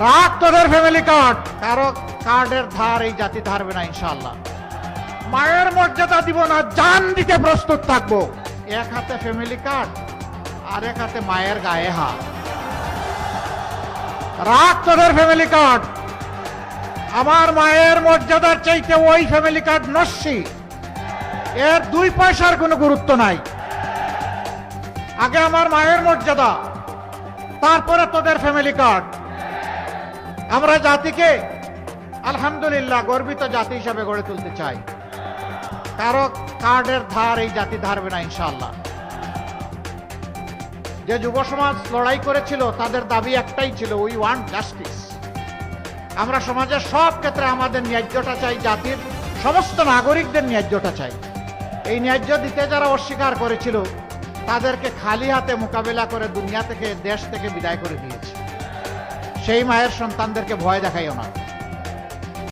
রাখ তোদের family card, কারো কার্ডের ধার এই জাতি ধারবে না ইনশাআল্লাহ। মায়ের মর্যাদা দিব না, জান দিতে প্রস্তুত থাকবো। এক হাতে ফ্যামিলি কার্ড আর এক হাতে মায়ের গায়ে হাত। রাখ তোদের ফ্যামিলি কার্ড। আমার মায়ের মর্যাদার চাইতে ওই ফ্যামিলি কার্ড নস্যি, এর 2 পয়সার কোনো গুরুত্ব নাই। আগে আমার মায়ের মর্যাদা, তারপরে তোদের ফ্যামিলি কার্ড। আমরা জাতিকে আলহামদুলিল্লাহ গর্বিত জাতি হিসাবে গড়ে তুলতে চাই। কারো কার্ডের ধার এই জাতি ধারবে না ইনশাআল্লাহ। যে যুব সমাজ লড়াই করেছিল তাদের দাবি একটাই ছিল, উই ওয়ান্ট জাস্টিস। আমরা সমাজের সব ক্ষেত্রে আমাদের ন্যায্যটা চাই, জাতির সমস্ত নাগরিকদের ন্যায্যটা চাই। এই ন্যায্য দিতে যারা অস্বীকার করেছিল তাদেরকে খালি হাতে মোকাবেলা করে দুনিয়া থেকে, দেশ থেকে বিদায় করে দিয়েছে। সেই মায়ের সন্তানদেরকে ভয় দেখাইও না।